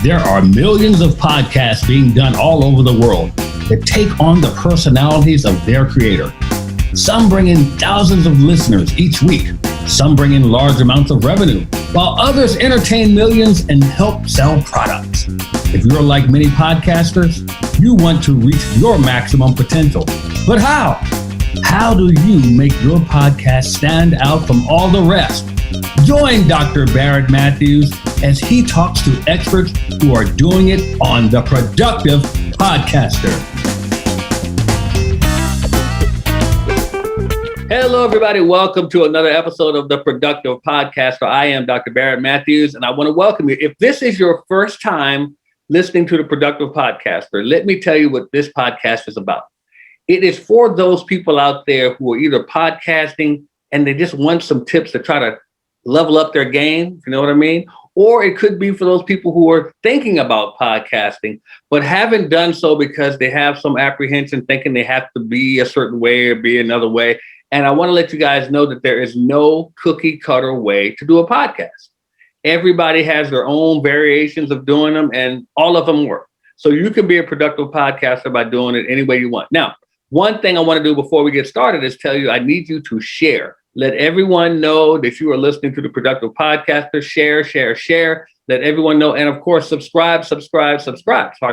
There are millions of podcasts being done all over the world that take on the personalities of their creator. Some bring in thousands of listeners each week. Some bring in large amounts of revenue, while others entertain millions and help sell products. If you're like many podcasters, you want to reach your maximum potential. But how? How do you make your podcast stand out from all the rest? Join Dr. Barrett Matthews as he talks to experts who are doing it on The Productive Podcaster. Hello, everybody. Welcome to another episode of The Productive Podcaster. I am Dr. Barrett Matthews, and I want to welcome you. If this is your first time listening to The Productive Podcaster, let me tell you what this podcast is about. It is for those people out there who are either podcasting and they just want some tips to try to level up their game, if you know what I mean? Or it could be for those people who are thinking about podcasting, but haven't done so because they have some apprehension thinking they have to be a certain way or be another way. And I want to let you guys know that there is no cookie cutter way to do a podcast. Everybody has their own variations of doing them, and all of them work. So you can be a productive podcaster by doing it any way you want. Now, one thing I want to do before we get started is tell you I need you to share. Let everyone know that you are listening to The Productive Podcaster. Share. Let everyone know. And of course, subscribe. It's hard to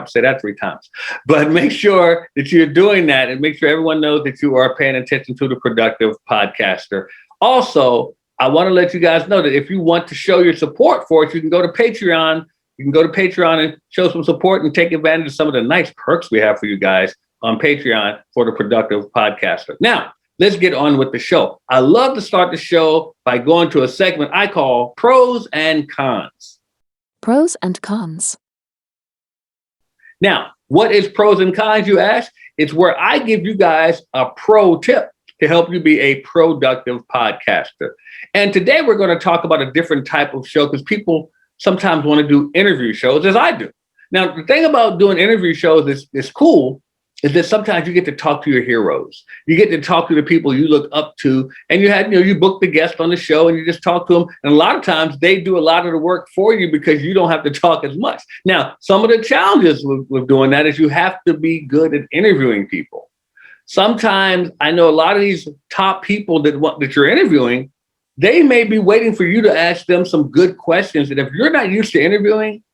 say that 3 times. But make sure that you're doing that and make sure everyone knows that you are paying attention to The Productive Podcaster. Also, I want to let you guys know that if you want to show your support for it, you can go to Patreon. You can go to Patreon and show some support and take advantage of some of the nice perks we have for you guys on Patreon for The Productive Podcaster. Now, let's get on with the show. I love to start the show by going to a segment I call Pros and Cons. Pros and cons. Now, what is pros and cons, you ask? It's where I give you guys a pro tip to help you be a productive podcaster. And today we're going to talk about a different type of show because people sometimes want to do interview shows as I do. Now, the thing about doing interview shows is cool. Is that sometimes you get to talk to your heroes. You get to talk to the people you look up to, and you book the guest on the show and you just talk to them. And a lot of times they do a lot of the work for you because you don't have to talk as much. Now, some of the challenges with doing that is you have to be good at interviewing people. Sometimes I know a lot of these top people that you're interviewing, they may be waiting for you to ask them some good questions. And if you're not used to interviewing,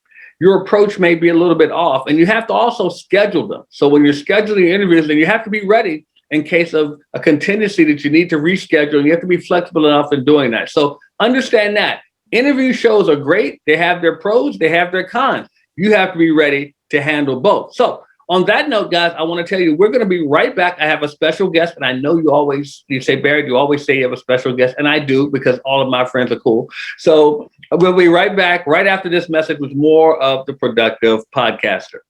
your approach may be a little bit off, and you have to also schedule them. So when you're scheduling interviews, then you have to be ready in case of a contingency that you need to reschedule. You have to be flexible enough in doing that. So understand that interview shows are great. They have their pros, they have their cons. You have to be ready to handle both. So on that note, guys, I want to tell you, we're going to be right back. I have a special guest, and I know you say, Barrett, you always say you have a special guest, and I do because all of my friends are cool. So we'll be right back right after this message with more of The Productive Podcaster.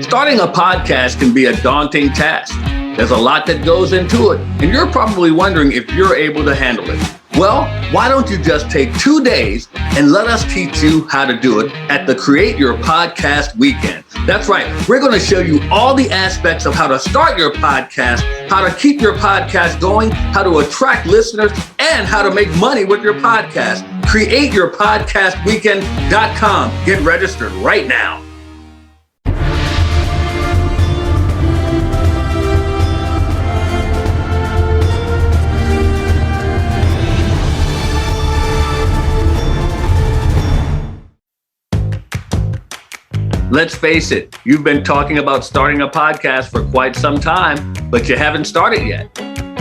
Starting a podcast can be a daunting task. There's a lot that goes into it, and you're probably wondering if you're able to handle it. Well, why don't you just take 2 days and let us teach you how to do it at the Create Your Podcast Weekend. That's right. We're going to show you all the aspects of how to start your podcast, how to keep your podcast going, how to attract listeners, and how to make money with your podcast. CreateYourPodcastWeekend.com. Get registered right now. Let's face it, you've been talking about starting a podcast for quite some time, but you haven't started yet.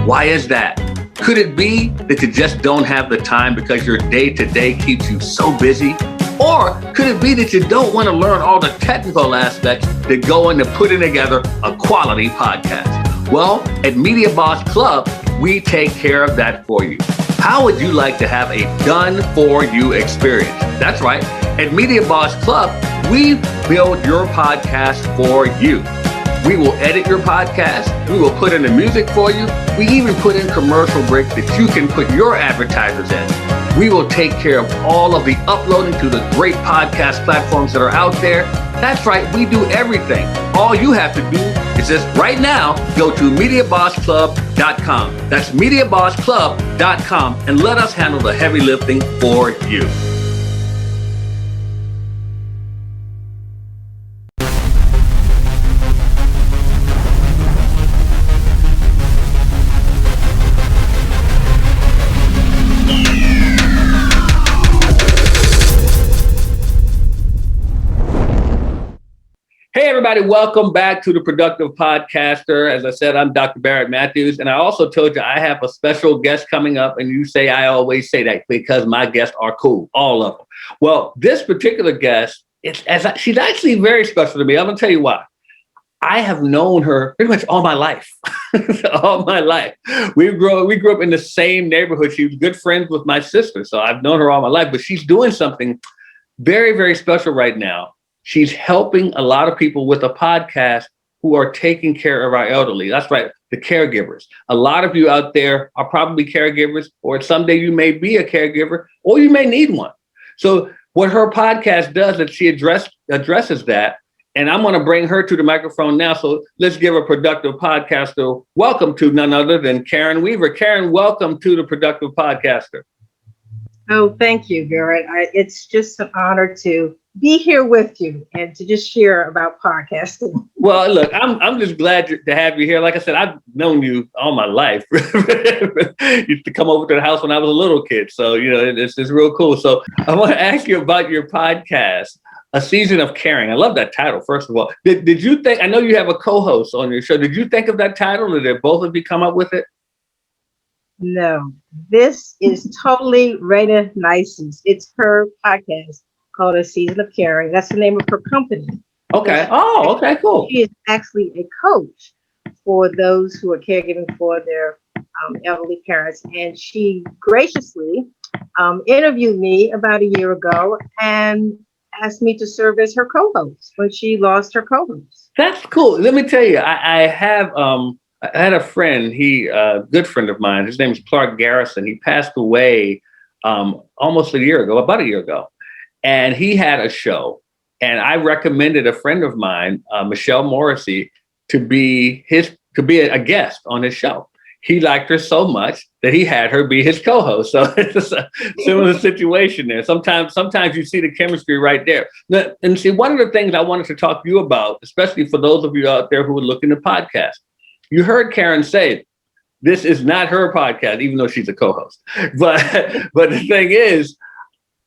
Why is that? Could it be that you just don't have the time because your day-to-day keeps you so busy? Or could it be that you don't want to learn all the technical aspects that go into putting together a quality podcast? Well, at Media Boss Club, we take care of that for you. How would you like to have a done-for-you experience? That's right. At Media Boss Club, we build your podcast for you. We will edit your podcast. We will put in the music for you. We even put in commercial breaks that you can put your advertisers in. We will take care of all of the uploading to the great podcast platforms that are out there. That's right, we do everything. All you have to do is just right now go to MediaBossClub.com. That's MediaBossClub.com, and let us handle the heavy lifting for you. Hey, everybody, welcome back to the Productive Podcaster. As I said, I'm Dr. Barrett Matthews, and I also told you I have a special guest coming up, and you say I always say that because my guests are cool, all of them. Well, this particular guest, she's actually very special to me. I'm going to tell you why. I have known her pretty much all my life. All my life. We grew up in the same neighborhood. She was good friends with my sister, so I've known her all my life, but she's doing something very, very special right now. She's helping a lot of people with a podcast who are taking care of our elderly. That's right, the caregivers. A lot of you out there are probably caregivers, or someday you may be a caregiver, or you may need one. So what her podcast does is she addresses that, and I'm going to bring her to the microphone now. So let's give a Productive Podcaster welcome to none other than Karen Weaver. Karen, welcome to the Productive Podcaster. Oh, thank you, Barrett. It's just an honor to be here with you and to just share about podcasting. Well, look, I'm just glad to have you here. Like I said, I've known you all my life. Used to come over to the house when I was a little kid. So, it's real cool. So I want to ask you about your podcast, A Season of Caring. I love that title, first of all. Did you think, I know you have a co-host on your show. Did you think of that title, or did both of you come up with it? No, this is totally Raina Nice's. It's her podcast called A Season of Caring. That's the name of her company. Okay. Oh, okay, cool. She is actually a coach for those who are caregiving for their elderly parents. And she graciously interviewed me about a year ago and asked me to serve as her co-host when she lost her co-host. That's cool. Let me tell you, I had a friend, a good friend of mine. His name is Clark Garrison. He passed away almost about a year ago. And he had a show. And I recommended a friend of mine, Michelle Morrissey, to be a guest on his show. He liked her so much that he had her be his co-host. So it's a similar situation there. Sometimes you see the chemistry right there. And see, one of the things I wanted to talk to you about, especially for those of you out there who are looking to podcast, you heard Karen say, this is not her podcast, even though she's a co-host. But the thing is,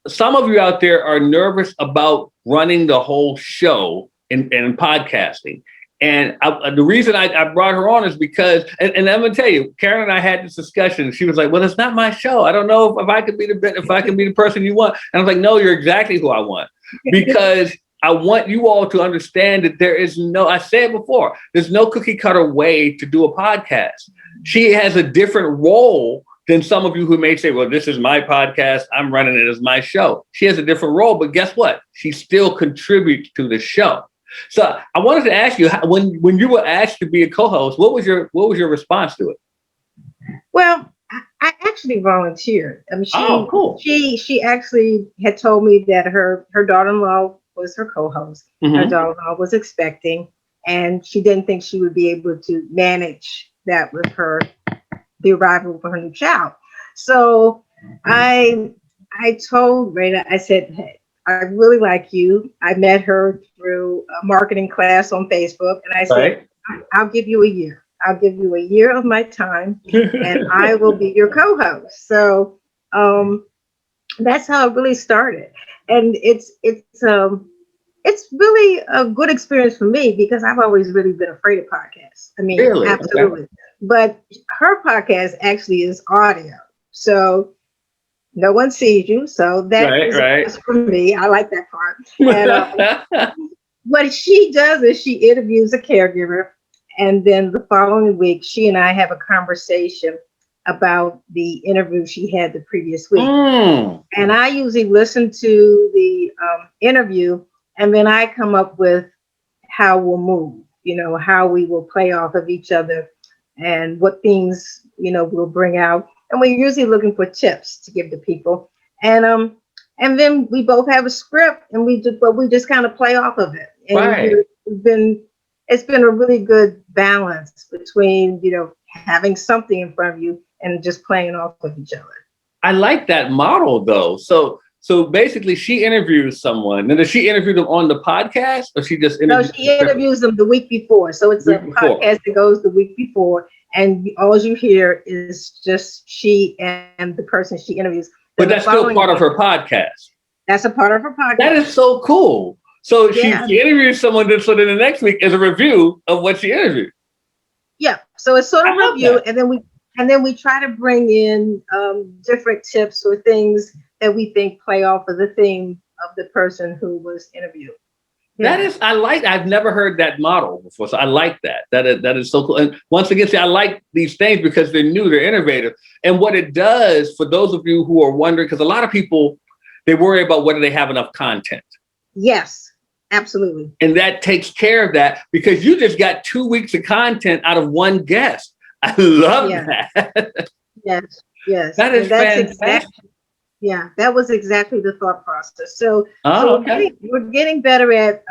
some of you out there are nervous about running the whole show in podcasting. And the reason I brought her on is because, and I'm going to tell you, Karen and I had this discussion. She was like, well, it's not my show. I don't know if I could be the person you want. And I was like, no, you're exactly who I want. Because I want you all to understand that I said before, there's no cookie cutter way to do a podcast. She has a different role than some of you who may say, well, this is my podcast, I'm running it as my show. She has a different role, but guess what? She still contributes to the show. So I wanted to ask you, when you were asked to be a co-host, what was your response to it? Well, I actually volunteered. I mean, cool. She actually had told me that her daughter-in-law was her co-host. Mm-hmm. Her daughter-in-law was expecting, and she didn't think she would be able to manage that with the arrival of her new child. So I told Raina, I said, hey, I really like you. I met her through a marketing class on Facebook, and I said, I'll give you a year. I'll give you a year of my time, and I will be your co-host. So that's how it really started. And it's really a good experience for me because I've always really been afraid of podcasts. I mean, really? Absolutely. Okay. But her podcast actually is audio. So no one sees you. So that is for me. I like that part. And, what she does is she interviews a caregiver. And then the following week, she and I have a conversation about the interview she had the previous week. And I usually listen to the interview, and then I come up with how we'll move, how we will play off of each other and what things, we'll bring out. And we're usually looking for tips to give to people. And then we both have a script, and we just kind of play off of it. And Right. it's been a really good balance between, having something in front of you and just playing off of each other. I like that model though. So basically she interviews someone. And does she interview them on the podcast, or she just interviews? No, she interviews them the week before. So it's a podcast that goes the week before, and all you hear is just she and the person she interviews. But that's still part of her podcast. That's a part of her podcast. That is so cool. So she interviews someone, so then the next week is a review of what she interviewed. Yeah. So it's sort of a review, and then we try to bring in different tips or things that we think play off of the theme of the person who was interviewed. Yeah. I've never heard that model before. So I like that. That is so cool. And once again, I like these things because they're new, they're innovative. And what it does, for those of you who are wondering, because a lot of people, they worry about whether they have enough content. Yes, absolutely. And that takes care of that, because you just got 2 weeks of content out of one guest. I love that. Yes. That is fantastic. That was exactly the thought process. So, okay. we're getting better at,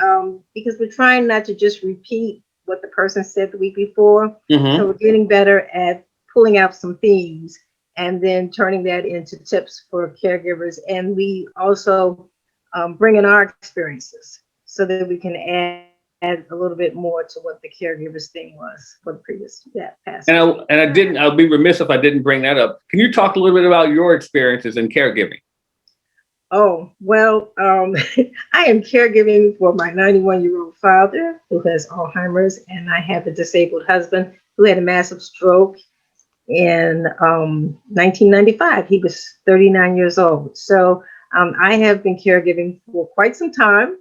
because we're trying not to just repeat what the person said the week before. Mm-hmm. So we're getting better at pulling out some themes and then turning that into tips for caregivers. And we also bring in our experiences so that we can add a little bit more to what the caregiver's thing was for the past. And I'll be remiss if I didn't bring that up. Can you talk a little bit about your experiences in caregiving? Oh, well, I am caregiving for my 91-year-old father who has Alzheimer's, and I have a disabled husband who had a massive stroke in 1995. He was 39 years old. So I have been caregiving for quite some time.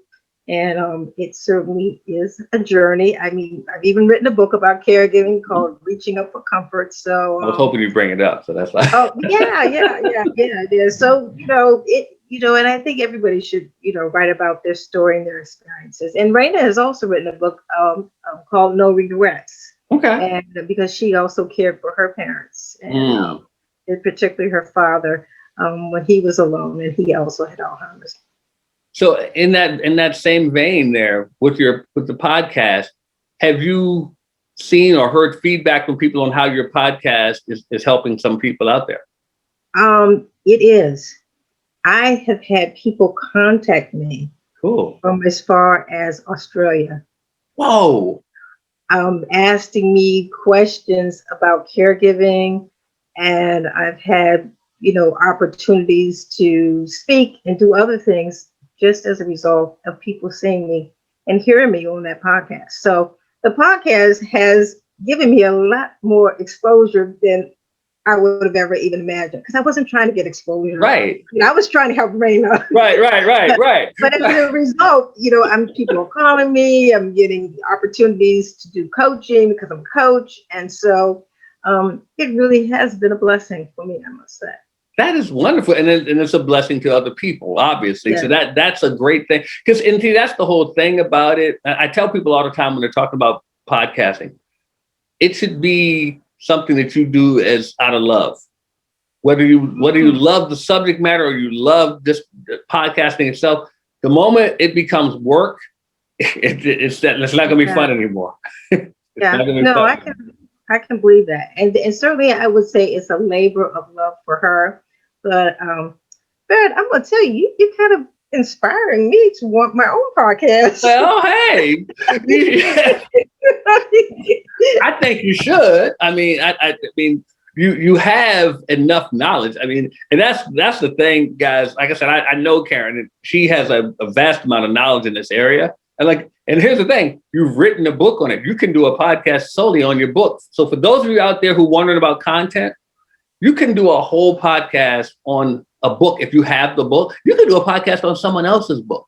And it certainly is a journey. I mean, I've even written a book about caregiving called Reaching Up for Comfort. So I was hoping you'd bring it up. So that's why. Oh, yeah. So, and I think everybody should, write about their story and their experiences. And Raina has also written a book called No Regrets. Okay. And because she also cared for her parents, and particularly her father, when he was alone, and he also had Alzheimer's. So in that same vein there, with the podcast, have you seen or heard feedback from people on how your podcast is helping some people out there? It is. I have had people contact me. Cool. From as far as Australia. Whoa. Asking me questions about caregiving, and I've had, opportunities to speak and do other things just as a result of people seeing me and hearing me on that podcast. So the podcast has given me a lot more exposure than I would have ever even imagined, because I wasn't trying to get exposure. Right. I was trying to help Raina. Right. But as a result, people are calling me. I'm getting opportunities to do coaching because I'm a coach. And so it really has been a blessing for me, I must say. That is wonderful. And it's a blessing to other people, obviously. Yeah. So that's a great thing. Because that's the whole thing about it. I tell people all the time when they're talking about podcasting, it should be something that you do as out of love. Whether you love the subject matter or you love this podcasting itself, the moment it becomes work, it's not going to be fun anymore. I can believe that. And certainly I would say it's a labor of love for her. But I'm going to tell you, you're kind of inspiring me to want my own podcast. Well, hey, I think you should. I mean, I mean, you have enough knowledge. I mean, and that's the thing, guys. Like I said, I know Karen, and she has a vast amount of knowledge in this area. And here's the thing, you've written a book on it. You can do a podcast solely on your book. So for those of you out there who wondering about content, you can do a whole podcast on a book. If you have the book, you can do a podcast on someone else's book.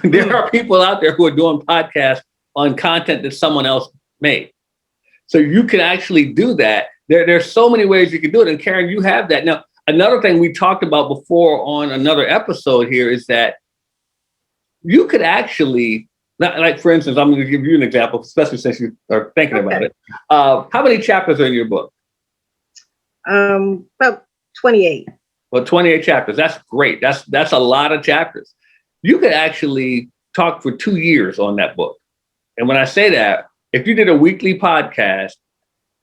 There are people out there who are doing podcasts on content that someone else made. So you can actually do that. There's so many ways you can do it. And Karen, you have that. Now, another thing we talked about before on another episode here is that you could actually, like for instance, I'm going to give you an example, especially since you are thinking about it. How many chapters are in your book? About 28. Well, 28 chapters. That's great. That's a lot of chapters. You could actually talk for 2 years on that book. And when I say that, if you did a weekly podcast,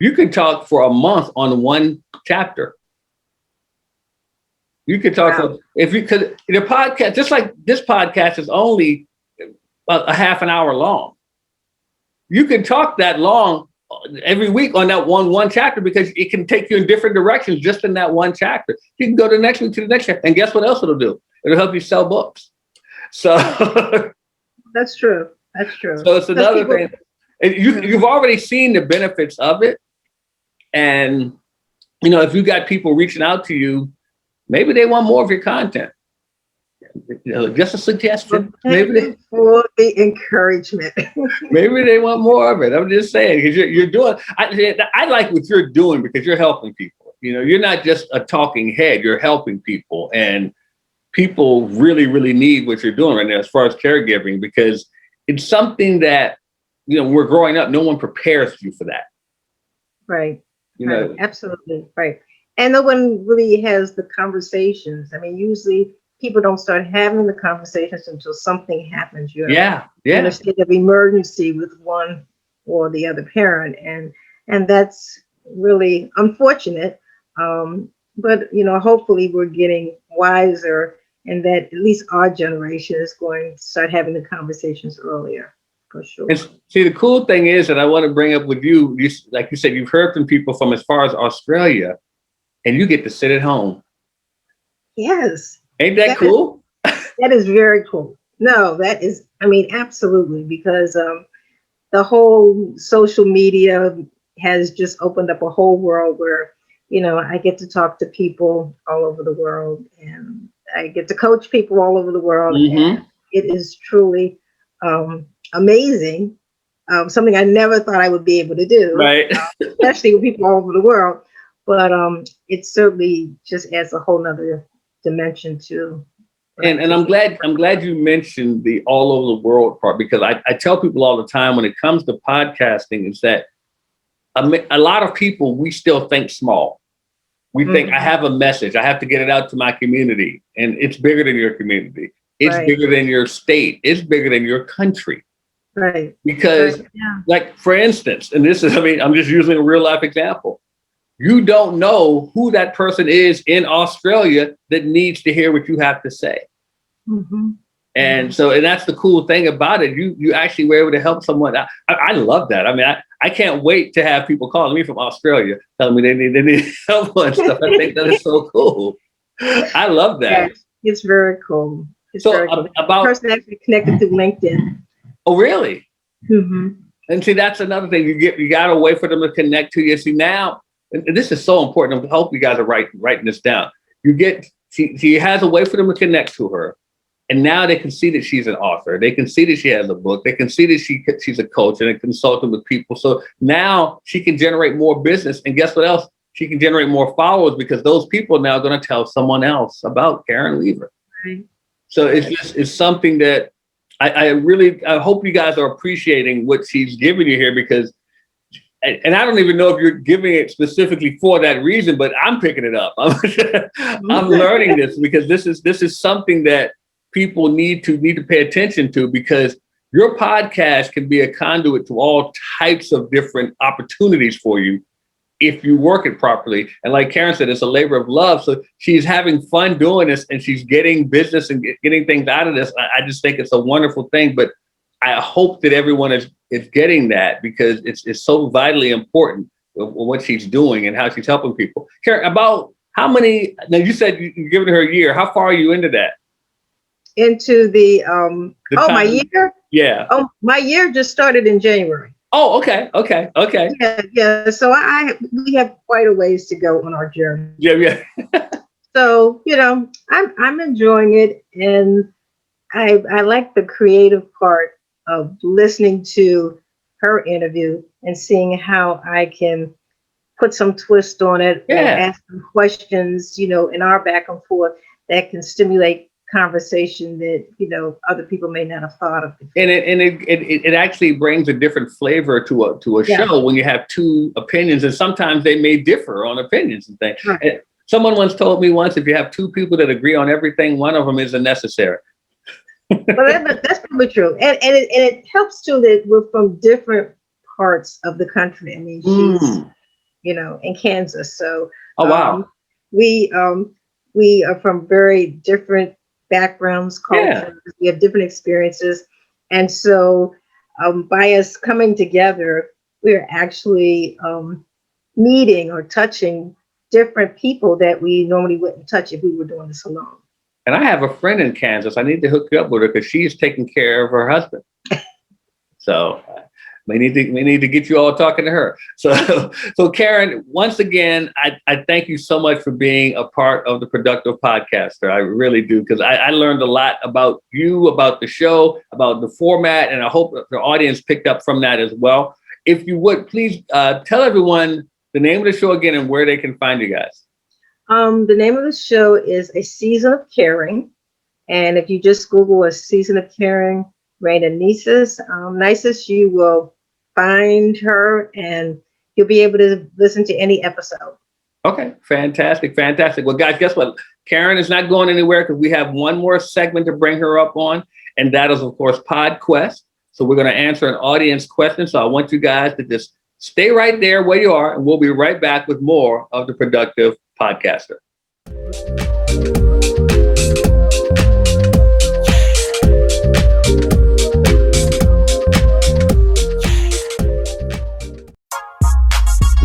you could talk for a month on one chapter. You could talk if you could. The podcast, just like this podcast, is only a half an hour long. You can talk that long every week on that one chapter because it can take you in different directions just in that one chapter. You can go to the next week to the next chapter, and guess what else it'll do? It'll help you sell books. So that's true. That's true. So it's another thing. You've already seen the benefits of it, and if you got people reaching out to you, maybe they want more of your content. Just a suggestion. Maybe for the encouragement. Maybe they want more of it. I'm just saying, because you're doing. I like what you're doing because you're helping people. You're not just a talking head. You're helping people, and people really, really need what you're doing right now as far as caregiving, because it's something that when we're growing up, no one prepares you for that. Right. Right. Absolutely right. And no one really has the conversations. I mean, usually people don't start having the conversations until something happens. You're in a state of emergency with one or the other parent, and that's really unfortunate. But hopefully we're getting wiser, and that at least our generation is going to start having the conversations earlier, for sure. And see, the cool thing is that I want to bring up with you, like you said, you've heard from people from as far as Australia, and you get to sit at home. Yes. Ain't that cool? That is very cool. No, that is, absolutely, because the whole social media has just opened up a whole world where, I get to talk to people all over the world, and I get to coach people all over the world. Mm-hmm. And it is truly amazing. Something I never thought I would be able to do, right? Especially with people all over the world. But it certainly just adds a whole nother dimension to. And I'm glad you mentioned the all over the world part, because I tell people all the time when it comes to podcasting is that a lot of people, we still think small. We think I have a message, I have to get it out to my community, and it's bigger than your community. It's bigger than your state. It's bigger than your country. Right. Because like, for instance, and this is, I'm just using a real life example. You don't know who that person is in Australia that needs to hear what you have to say. Mm-hmm. And so, and that's the cool thing about it. You actually were able to help someone. I love that. I can't wait to have people calling me from Australia telling me they need help and stuff. I think that is so cool. I love that. Yeah, it's very cool. It's so very cool. About the person actually connected through LinkedIn. Oh, really? Mm-hmm. And see, that's another thing. You got to wait for them to connect to you. See, now, and this is so important. I hope you guys are writing this down. She has a way for them to connect to her. And now they can see that she's an author. They can see that she has a book. They can see that she's a coach and a consultant with people. So now she can generate more business. And guess what else? She can generate more followers, because those people are now going to tell someone else about Karen Lever. Right. So it's something that I hope you guys are appreciating what she's giving you here, because, and I don't even know if you're giving it specifically for that reason, but I'm picking it up. I'm learning this because this is something that people need to pay attention to, because your podcast can be a conduit to all types of different opportunities for you if you work it properly. And like Karen said, it's a labor of love. So she's having fun doing this, and she's getting business and getting things out of this. I just think it's a wonderful thing. But I hope that everyone is getting that, because it's so vitally important what she's doing and how she's helping people. Karen, about how many, now you said you're giving her a year. How far are you into that? Into the my year? Yeah. Oh, my year just started in January. Oh, okay. Yeah. So we have quite a ways to go on our journey. Yeah. So I'm enjoying it, and I like the creative part of listening to her interview and seeing how I can put some twist on it and ask some questions, in our back and forth that can stimulate conversation that other people may not have thought of before. And it actually brings a different flavor to a show when you have two opinions, and sometimes they may differ on opinions and things. Right. Someone once told me once, if you have two people that agree on everything, one of them isn't necessary. Well, that's probably true. And it helps too that we're from different parts of the country. I mean, she's, in Kansas. So, oh, wow. We are from very different backgrounds, cultures. Yeah. We have different experiences. And so by us coming together, we're actually meeting or touching different people that we normally wouldn't touch if we were doing this alone. And I have a friend in Kansas. I need to hook you up with her because she's taking care of her husband. So we need to get you all talking to her. So Karen, once again, I thank you so much for being a part of the Productive Podcaster. I really do, because I learned a lot about you, about the show, about the format, and I hope the audience picked up from that as well. If you would, please tell everyone the name of the show again and where they can find you guys. The name of the show is A Season of Caring. And if you just Google A Season of Caring, Raina Nices, you will find her and you'll be able to listen to any episode. Okay, fantastic. Well, guys, guess what? Karen is not going anywhere because we have one more segment to bring her up on, and that is, of course, PodQuest. So we're going to answer an audience question. So I want you guys to just stay right there where you are, and we'll be right back with more of the Productive Podcaster.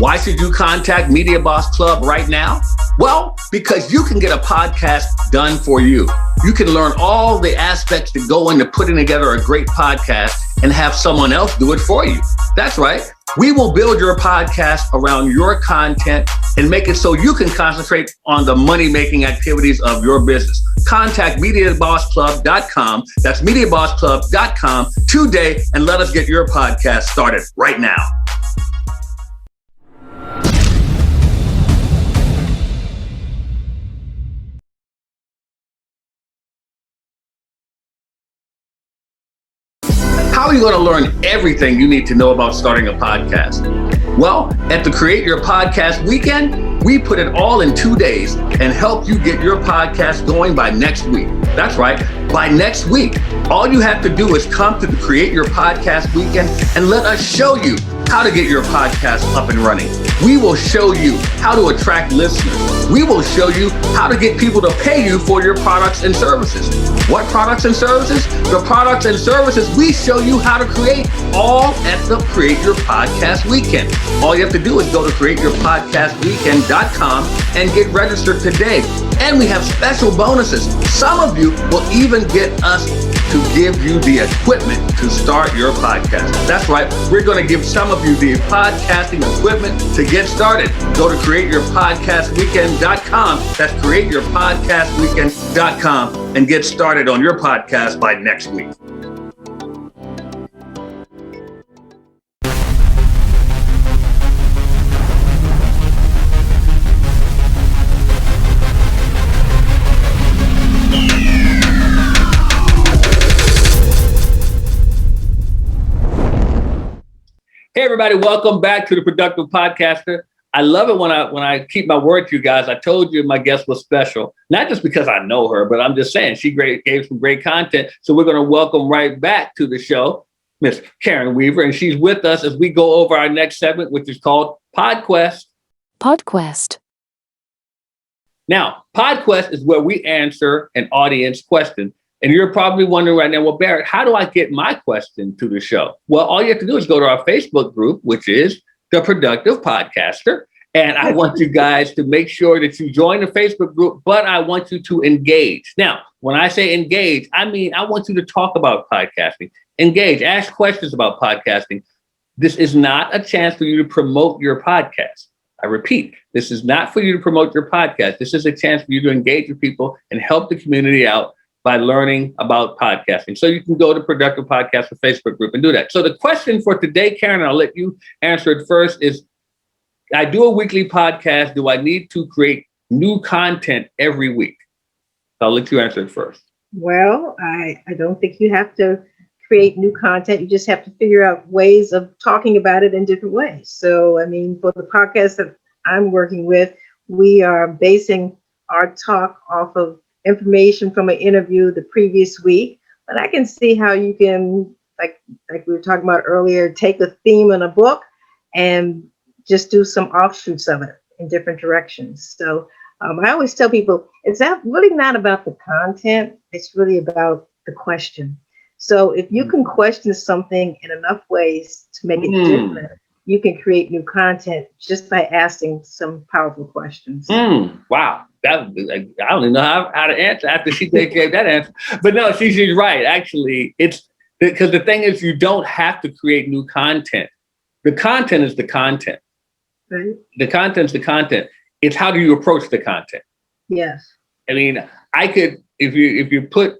Why should you contact Media Boss Club right now? Well, because you can get a podcast done for you. You can learn all the aspects that go into putting together a great podcast and have someone else do it for you. That's right. We will build your podcast around your content and make it so you can concentrate on the money-making activities of your business. Contact MediaBossClub.com. That's MediaBossClub.com today, and let us get your podcast started right now. How are you going to learn everything you need to know about starting a podcast? Well, at the Create Your Podcast Weekend, we put it all in 2 days and help you get your podcast going by next week. That's right, by next week. All you have to do is come to the Create Your Podcast Weekend and let us show you how to get your podcast up and running. We will show you how to attract listeners. We will show you how to get people to pay you for your products and services. What products and services? The products and services we show you how to create, all at the Create Your Podcast Weekend. All you have to do is go to createyourpodcastweekend.com and get registered today. And we have special bonuses. Some of you will even get us to give you the equipment to start your podcast. That's right. We're going to give some of you the podcasting equipment to get started. Go to createyourpodcastweekend.com. That's createyourpodcastweekend.com and get started on your podcast by next week. Hey, everybody, welcome back to the Productive Podcaster. I love it when I keep my word to you guys. I told you my guest was special, not just because I know her, but I'm just saying she gave some great content. So we're going to welcome right back to the show, Miss Karen Weaver, and she's with us as we go over our next segment, which is called PodQuest. PodQuest. Now, PodQuest is where we answer an audience question. And you're probably wondering right now, well, Barrett, how do I get my question to the show? Well, all you have to do is go to our Facebook group, which is The Productive Podcaster. And I want you guys to make sure that you join the Facebook group, but I want you to engage. Now, when I say engage, I mean, I want you to talk about podcasting. Engage, ask questions about podcasting. This is not a chance for you to promote your podcast. I repeat, this is not for you to promote your podcast. This is a chance for you to engage with people and help the community out by learning about podcasting. So you can go to Productive Podcaster Facebook group and do that. So the question for today, Karen, I'll let you answer it first, is I do a weekly podcast. Do I need to create new content every week? I'll let you answer it first. Well, I don't think you have to create new content. You just have to figure out ways of talking about it in different ways. So, I mean, for the podcast that I'm working with, we are basing our talk off of information from an interview the previous week. But I can see how you can, like we were talking about earlier, take a theme in a book and just do some offshoots of it in different directions. So I always tell people, it's really not about the content. It's really about the question. So if you can question something in enough ways to make it different, you can create new content just by asking some powerful questions. Wow. I don't even know how to answer after she gave that answer. But no, she's right. Actually, it's because the thing is, you don't have to create new content. The content is the content. Right. The content's the content. It's how do you approach the content? Yes. I mean, I could, if you put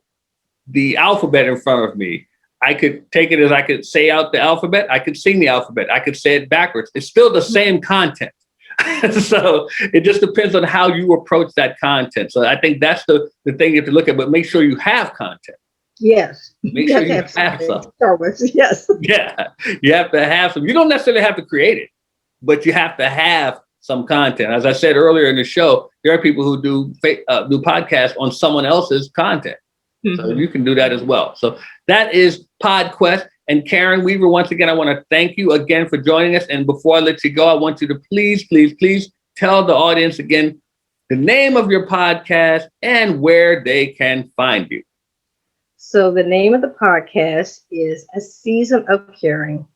the alphabet in front of me, I could take it as I could say out the alphabet. I could sing the alphabet. I could say it backwards. It's still the same content. So it just depends on how you approach that content. So I think that's the thing you have to look at, but make sure you have content. Yes. Make sure you have some. Yes. Yeah. You have to have some. You don't necessarily have to create it, but you have to have some content. As I said earlier in the show, there are people who do podcasts on someone else's content. So you can do that as well. So that is PodQuest. And Karen Weaver, once again, I want to thank you again for joining us. And before I let you go, I want you to please tell the audience again the name of your podcast and where they can find you. So the name of the podcast is A Season of Caring,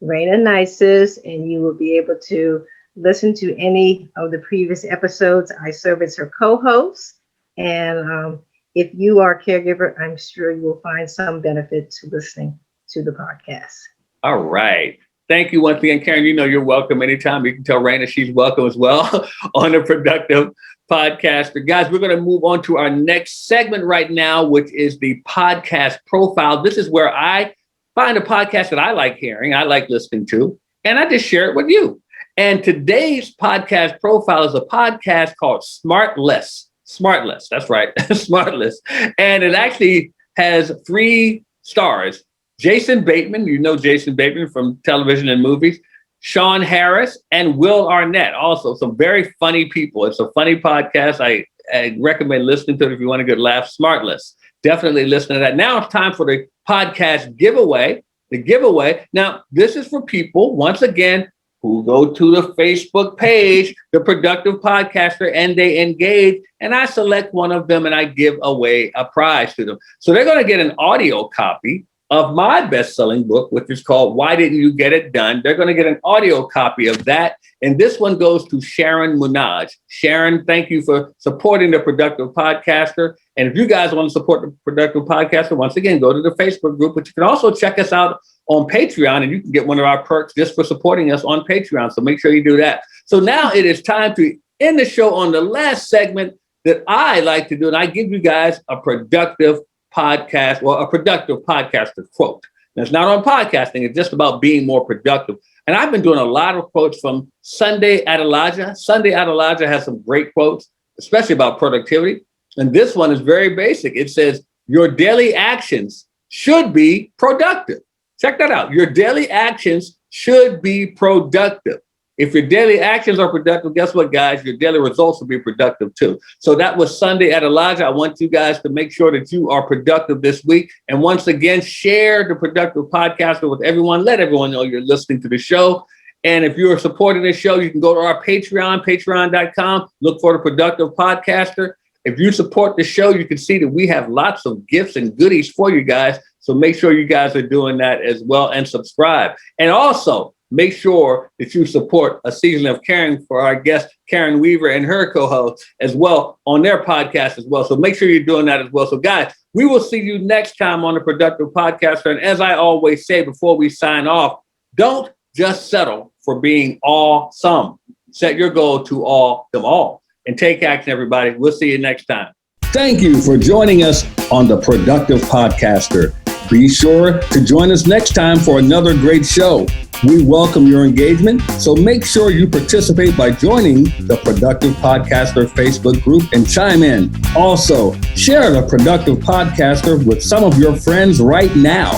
Raina Nices, and you will be able to listen to any of the previous episodes. I serve as her co-host. And if you are a caregiver, I'm sure you will find some benefit to listening to the podcast. All right. Thank you once again, Karen. You know you're welcome anytime. You can tell Raina she's welcome as well on the Productive Podcaster. Guys, we're going to move on to our next segment right now, which is the podcast profile. This is where I find a podcast that I like hearing, I like listening to, and I just share it with you. And today's podcast profile is a podcast called Smartless. Smartless, that's right, Smartless. And it actually has 3 stars. Jason Bateman, you know Jason Bateman from television and movies, Sean Harris, and Will Arnett, also some very funny people. It's a funny podcast. I recommend listening to it if you want a good laugh. Smartless. Definitely listen to that. Now it's time for the podcast giveaway. The giveaway. Now, this is for people, once again, who go to the Facebook page, The Productive Podcaster, and they engage, and I select one of them and I give away a prize to them. So they're going to get an audio copy of my best-selling book, which is called Why Didn't You Get It Done? They're going to get an audio copy of that. And this one goes to Sharon Munaj. Sharon, thank you for supporting The Productive Podcaster. And if you guys want to support The Productive Podcaster, once again, go to the Facebook group, but you can also check us out on Patreon, and you can get one of our perks just for supporting us on Patreon. So make sure you do that. So now it is time to end the show on the last segment that I like to do. And I give you guys a productive podcast, well, a productive podcaster quote. Now, it's not on podcasting. It's just about being more productive. And I've been doing a lot of quotes from Sunday Adelaja. Sunday Adelaja has some great quotes, especially about productivity. And this one is very basic. It says, your daily actions should be productive. Check that out. Your daily actions should be productive. If your daily actions are productive, guess what, guys? Your daily results will be productive too. So that was Sunday at Elijah. I want you guys to make sure that you are productive this week. And once again, share the Productive Podcaster with everyone. Let everyone know you're listening to the show. And if you're supporting this show, you can go to our Patreon, patreon.com, look for the Productive Podcaster. If you support the show, you can see that we have lots of gifts and goodies for you guys. So make sure you guys are doing that as well and subscribe. And also, make sure that you support A Season of Caring for our guest, Karen Weaver, and her co-host as well on their podcast as well. So make sure you're doing that as well. So guys, we will see you next time on the Productive Podcaster. And as I always say before we sign off, don't just settle for being awesome. Set your goal to all them all. And take action, everybody. We'll see you next time. Thank you for joining us on the Productive Podcaster. Be sure to join us next time for another great show. We welcome your engagement, so make sure you participate by joining the Productive Podcaster Facebook group and chime in. Also, share the Productive Podcaster with some of your friends right now.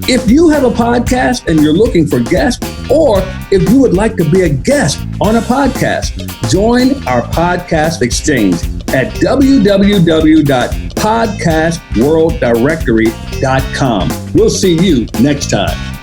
If you have a podcast and you're looking for guests, Or if you would like to be a guest on a podcast, join our podcast exchange at www.podcastworlddirectory.com. We'll see you next time.